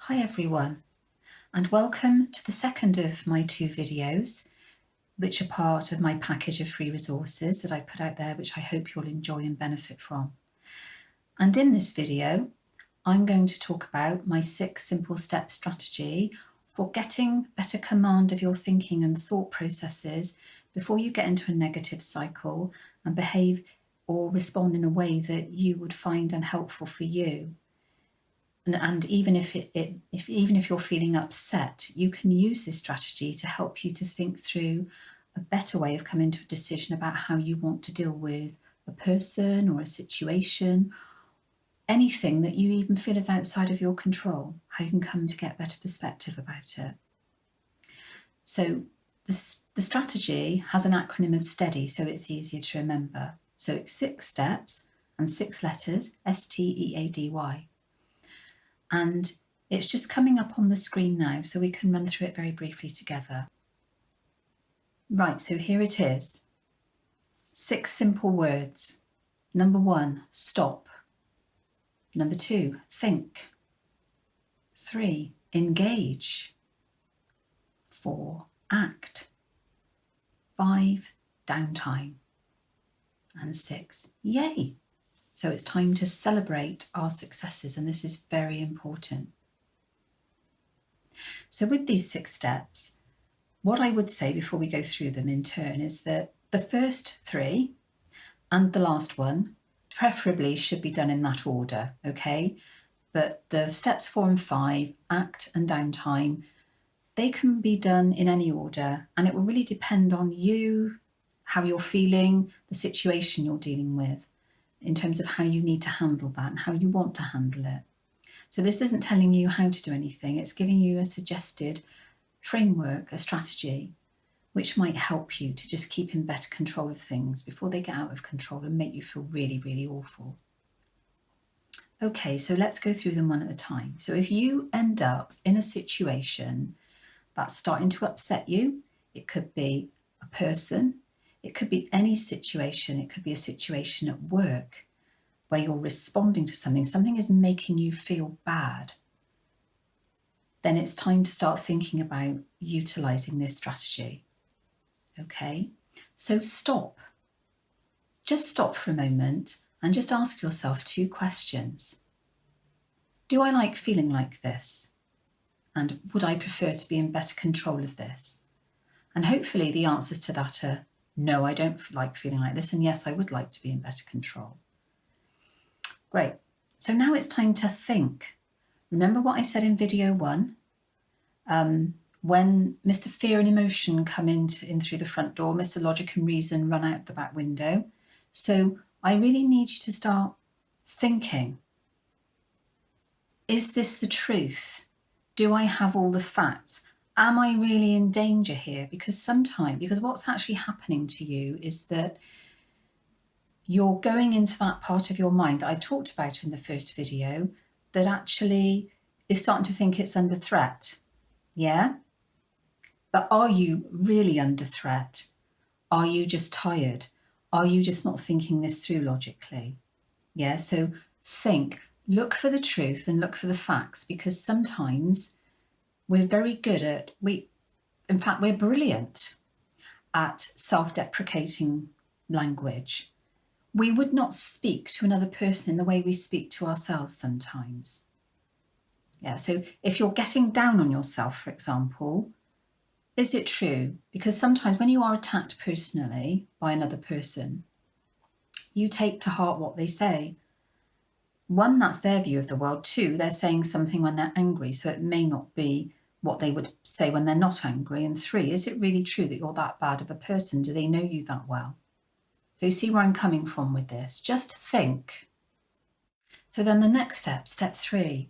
Hi everyone, and welcome to the second of my 2 videos, which are part of my package of free resources that I put out there, which I hope you'll enjoy and benefit from. And in this video, I'm going to talk about my 6 simple step strategy for getting better command of your thinking and thought processes before you get into a negative cycle and behave or respond in a way that you would find unhelpful for you. And even if you're feeling upset, you can use this strategy to help you to think through a better way of coming to a decision about how you want to deal with a person or a situation, anything that you even feel is outside of your control, how you can come to get better perspective about it. So the strategy has an acronym of STEADY, so it's easier to remember. So it's 6 steps and 6 letters, STEADY. And it's just coming up on the screen now, so we can run through it very briefly together. Right, so here it is. 6 simple words. Number 1, stop. Number 2, think. 3, engage. 4, act. 5, downtime. And 6, yay. So it's time to celebrate our successes, and this is very important. So with these 6 steps, what I would say before we go through them in turn is that the first 3 and the last one preferably should be done in that order, okay? But the steps 4 and 5, act and downtime, they can be done in any order, and it will really depend on you, how you're feeling, the situation you're dealing with, in terms of how you need to handle that and how you want to handle it. So this isn't telling you how to do anything, it's giving you a suggested framework, a strategy, which might help you to just keep in better control of things before they get out of control and make you feel really, really awful. Okay, so let's go through them one at a time. So if you end up in a situation that's starting to upset you, it could be a person, it could be any situation, it could be a situation at work where you're responding to something is making you feel bad, then it's time to start thinking about utilising this strategy. Okay, so stop. Just stop for a moment and just ask yourself 2 questions. Do I like feeling like this? And would I prefer to be in better control of this? And hopefully the answers to that are no, I don't like feeling like this, and yes, I would like to be in better control. Great. So now it's time to think. Remember what I said in video 1? When Mr. Fear and Emotion come in through the front door, Mr. Logic and Reason run out the back window. So I really need you to start thinking. Is this the truth? Do I have all the facts? Am I really in danger here? Because what's actually happening to you is that you're going into that part of your mind that I talked about in the first video that actually is starting to think it's under threat. Yeah? But are you really under threat? Are you just tired? Are you just not thinking this through logically? Yeah, so think, look for the truth and look for the facts, because sometimes we're very good at, in fact, we're brilliant at self-deprecating language. We would not speak to another person in the way we speak to ourselves sometimes. Yeah, so if you're getting down on yourself, for example, is it true? Because sometimes when you are attacked personally by another person, you take to heart what they say. 1, that's their view of the world. 2, they're saying something when they're angry, so it may not be what they would say when they're not angry. And 3, is it really true that you're that bad of a person? Do they know you that well? So you see where I'm coming from with this. Just think. So then the next step, step 3,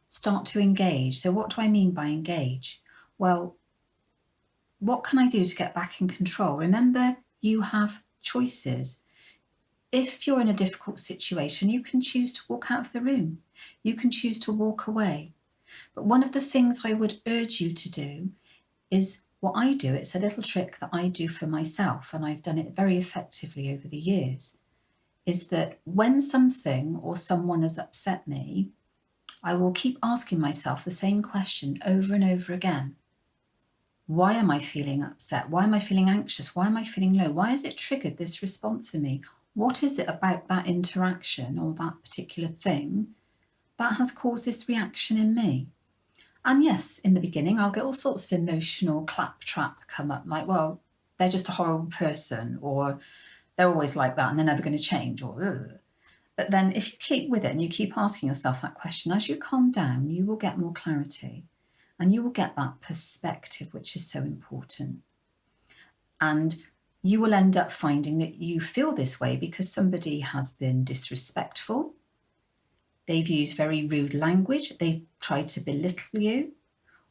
start to engage. So what do I mean by engage? Well, what can I do to get back in control? Remember, you have choices. If you're in a difficult situation, you can choose to walk out of the room. You can choose to walk away. But one of the things I would urge you to do is what I do. It's a little trick that I do for myself, and I've done it very effectively over the years, is that when something or someone has upset me, I will keep asking myself the same question over and over again. Why am I feeling upset? Why am I feeling anxious? Why am I feeling low? Why has it triggered this response in me? What is it about that interaction or that particular thing that has caused this reaction in me? And yes, in the beginning, I'll get all sorts of emotional claptrap come up, like, well, they're just a horrible person, or they're always like that and they're never going to change, or ugh. But then if you keep with it and you keep asking yourself that question, as you calm down, you will get more clarity and you will get that perspective, which is so important. And you will end up finding that you feel this way because somebody has been disrespectful. They've used very rude language. They've tried to belittle you,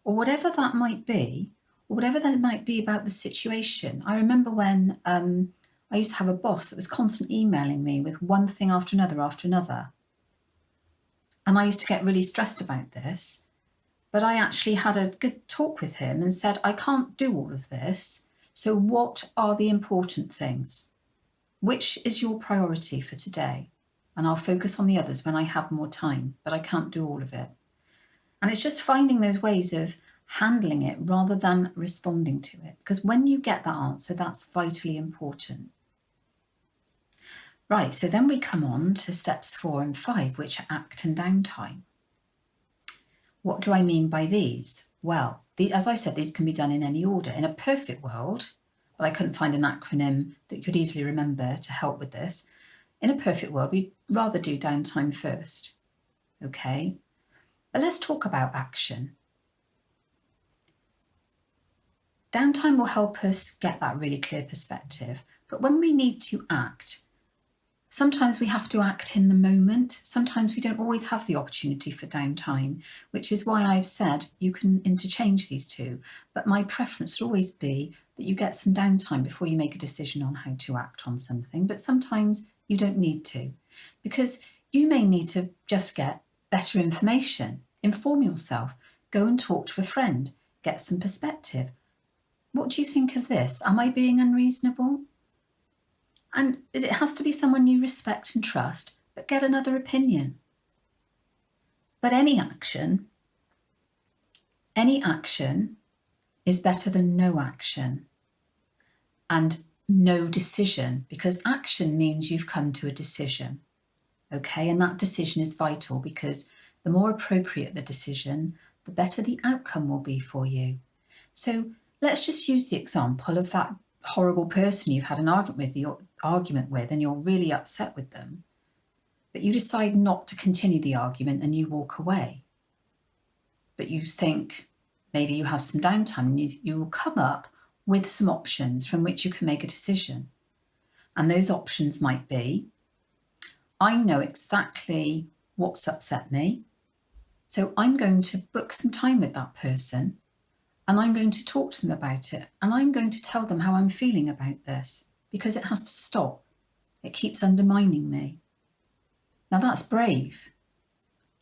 or whatever that might be, or whatever that might be about the situation. I remember when I used to have a boss that was constantly emailing me with one thing after another. And I used to get really stressed about this. But I actually had a good talk with him and said, I can't do all of this. So what are the important things? Which is your priority for today? And I'll focus on the others when I have more time, but I can't do all of it. And it's just finding those ways of handling it rather than responding to it. Because when you get that answer, that's vitally important. Right, so then we come on to steps 4 and 5, which are act and downtime. What do I mean by these? Well, as I said, these can be done in any order. In a perfect world, but I couldn't find an acronym that you could easily remember to help with this. In a perfect world, we'd rather do downtime first. Okay, but let's talk about action. Downtime will help us get that really clear perspective. But when we need to act, sometimes we have to act in the moment. Sometimes we don't always have the opportunity for downtime, which is why I've said you can interchange these two. But my preference would always be that you get some downtime before you make a decision on how to act on something. But sometimes you don't need to, because you may need to just get better information, inform yourself, go and talk to a friend, get some perspective. What do you think of this? Am I being unreasonable? And it has to be someone you respect and trust, but get another opinion. But any action is better than no action and no decision, because action means you've come to a decision. Okay, and that decision is vital because the more appropriate the decision, the better the outcome will be for you. So let's just use the example of that horrible person you've had an argument with and you're really upset with them, but you decide not to continue the argument and you walk away. But you think maybe you have some downtime and you will come up with some options from which you can make a decision. And those options might be, I know exactly what's upset me, so I'm going to book some time with that person and I'm going to talk to them about it and I'm going to tell them how I'm feeling about this, because it has to stop. It keeps undermining me. Now that's brave.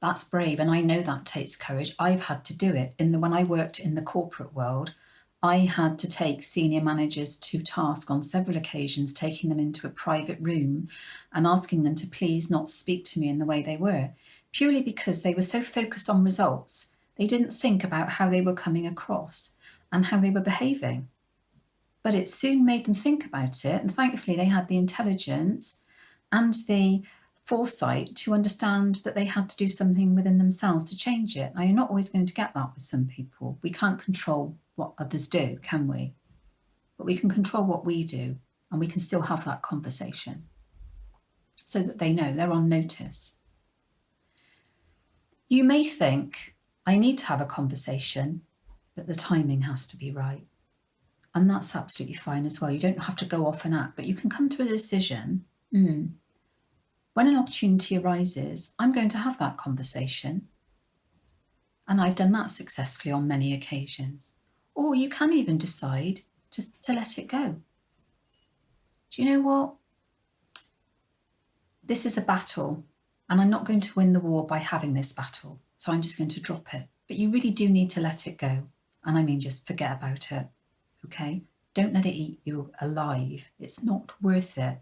That's brave, and I know that takes courage. I've had to do it. When I worked in the corporate world, I had to take senior managers to task on several occasions, taking them into a private room and asking them to please not speak to me in the way they were, purely because they were so focused on results. They didn't think about how they were coming across and how they were behaving. But it soon made them think about it, and thankfully they had the intelligence and the foresight to understand that they had to do something within themselves to change it. Now, you're not always going to get that with some people. We can't control what others do, can we? But we can control what we do, and we can still have that conversation so that they know they're on notice. You may think, I need to have a conversation, but the timing has to be right. And that's absolutely fine as well. You don't have to go off and act, but you can come to a decision. When an opportunity arises, I'm going to have that conversation. And I've done that successfully on many occasions. Or you can even decide to let it go. Do you know what? This is a battle, and I'm not going to win the war by having this battle. So I'm just going to drop it. But you really do need to let it go. And I mean, just forget about it. Okay? Don't let it eat you alive. It's not worth it.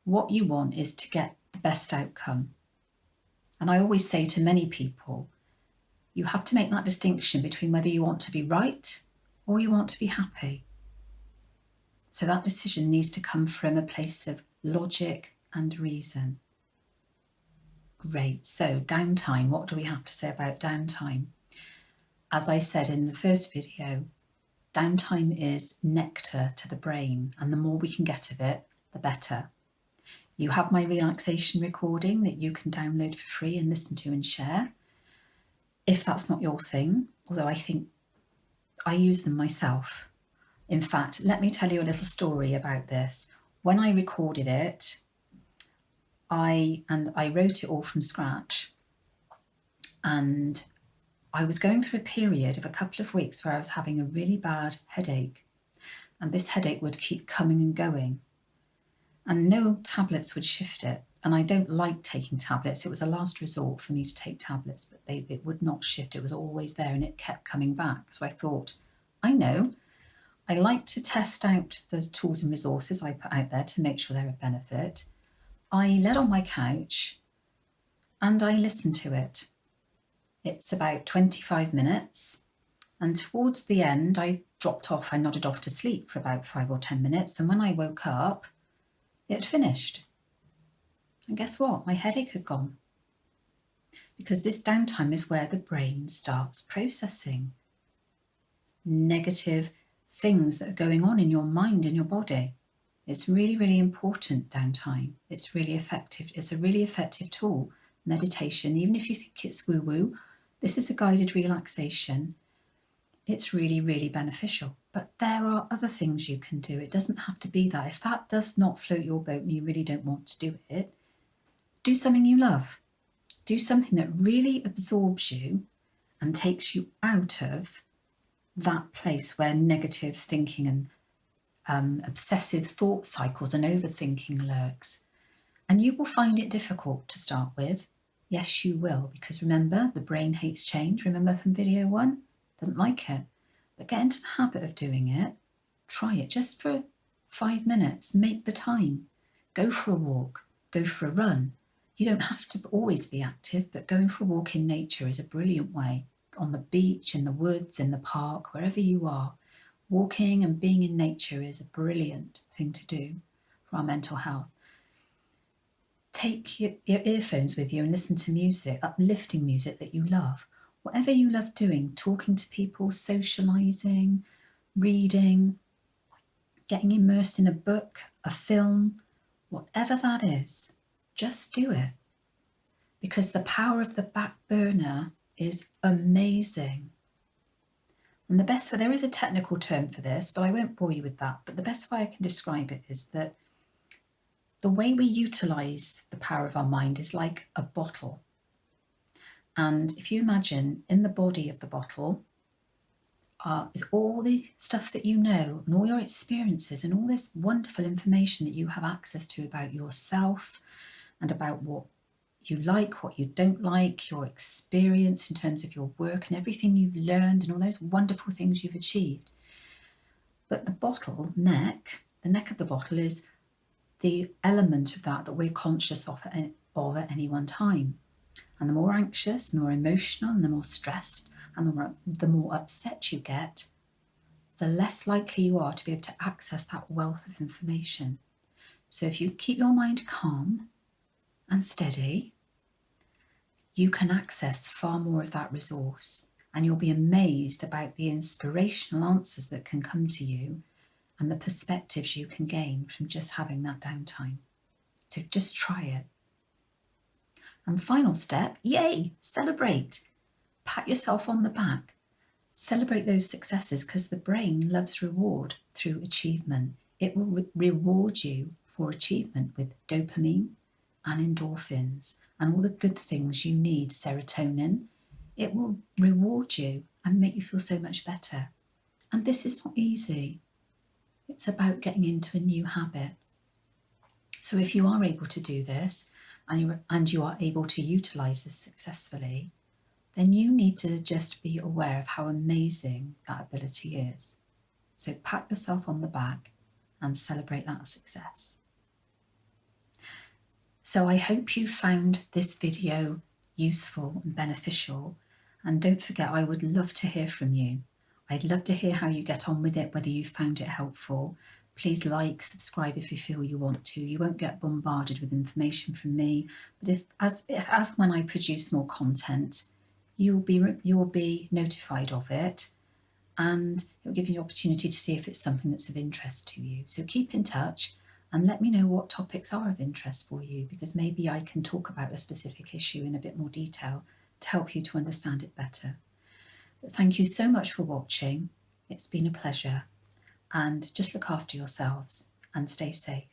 What you want is to get the best outcome. And I always say to many people, you have to make that distinction between whether you want to be right or you want to be happy. So that decision needs to come from a place of logic and reason. Great. So downtime, what do we have to say about downtime? As I said in the first video, downtime is nectar to the brain, and the more we can get of it, the better. You have my relaxation recording that you can download for free and listen to and share. If that's not your thing, although I think I use them myself. In fact, let me tell you a little story about this. When I recorded it, I wrote it all from scratch, and I was going through a period of a couple of weeks where I was having a really bad headache, and this headache would keep coming and going, and no tablets would shift it. And I don't like taking tablets. It was a last resort for me to take tablets, but it would not shift. It was always there and it kept coming back. So I thought, I know, I like to test out the tools and resources I put out there to make sure they're of benefit. I lay on my couch and I listened to it. It's about 25 minutes. And towards the end, I dropped off. I nodded off to sleep for about 5 or 10 minutes. And when I woke up, it had finished. And guess what? My headache had gone. Because this downtime is where the brain starts processing negative things that are going on in your mind and your body. It's really, really important, downtime. It's really effective. It's a really effective tool. Meditation, even if you think it's woo-woo, this is a guided relaxation. It's really, really beneficial. But there are other things you can do. It doesn't have to be that. If that does not float your boat and you really don't want to do it, do something you love. Do something that really absorbs you and takes you out of that place where negative thinking and obsessive thought cycles and overthinking lurks. And you will find it difficult to start with. Yes, you will, because remember, the brain hates change. Remember from video 1? Doesn't like it. But get into the habit of doing it. Try it just for 5 minutes. Make the time. Go for a walk. Go for a run. You don't have to always be active, but going for a walk in nature is a brilliant way. On the beach, in the woods, in the park, wherever you are. Walking and being in nature is a brilliant thing to do for our mental health. Take your earphones with you and listen to music, uplifting music that you love. Whatever you love doing, talking to people, socialising, reading, getting immersed in a book, a film, whatever that is, just do it. Because the power of the back burner is amazing. And the best way, there is a technical term for this, but I won't bore you with that. But the best way I can describe it is that the way we utilise the power of our mind is like a bottle. And if you imagine in the body of the bottle is all the stuff that you know and all your experiences and all this wonderful information that you have access to about yourself and about what you like, what you don't like, your experience in terms of your work and everything you've learned and all those wonderful things you've achieved. But the bottle neck, the neck of the bottle is the element of that we're conscious of at any one time. And the more anxious, the more emotional, and the more stressed, and the more upset you get, the less likely you are to be able to access that wealth of information. So if you keep your mind calm and steady, you can access far more of that resource, and you'll be amazed about the inspirational answers that can come to you and the perspectives you can gain from just having that downtime. So just try it. And final step, yay, celebrate. Pat yourself on the back. Celebrate those successes because the brain loves reward through achievement. It will reward you for achievement with dopamine and endorphins and all the good things you need, serotonin. It will reward you and make you feel so much better. And this is not easy. It's about getting into a new habit. So if you are able to do this and you are able to utilize this successfully, then you need to just be aware of how amazing that ability is. So pat yourself on the back and celebrate that success. So I hope you found this video useful and beneficial. And don't forget, I would love to hear from you. I'd love to hear how you get on with it, whether you found it helpful. Please like, subscribe if you feel you want to. You won't get bombarded with information from me, but as when I produce more content, you will be notified of it, and it will give you the opportunity to see if it's something that's of interest to you. So keep in touch and let me know what topics are of interest for you, because maybe I can talk about a specific issue in a bit more detail to help you to understand it better. But thank you so much for watching. It's been a pleasure, and just look after yourselves and stay safe.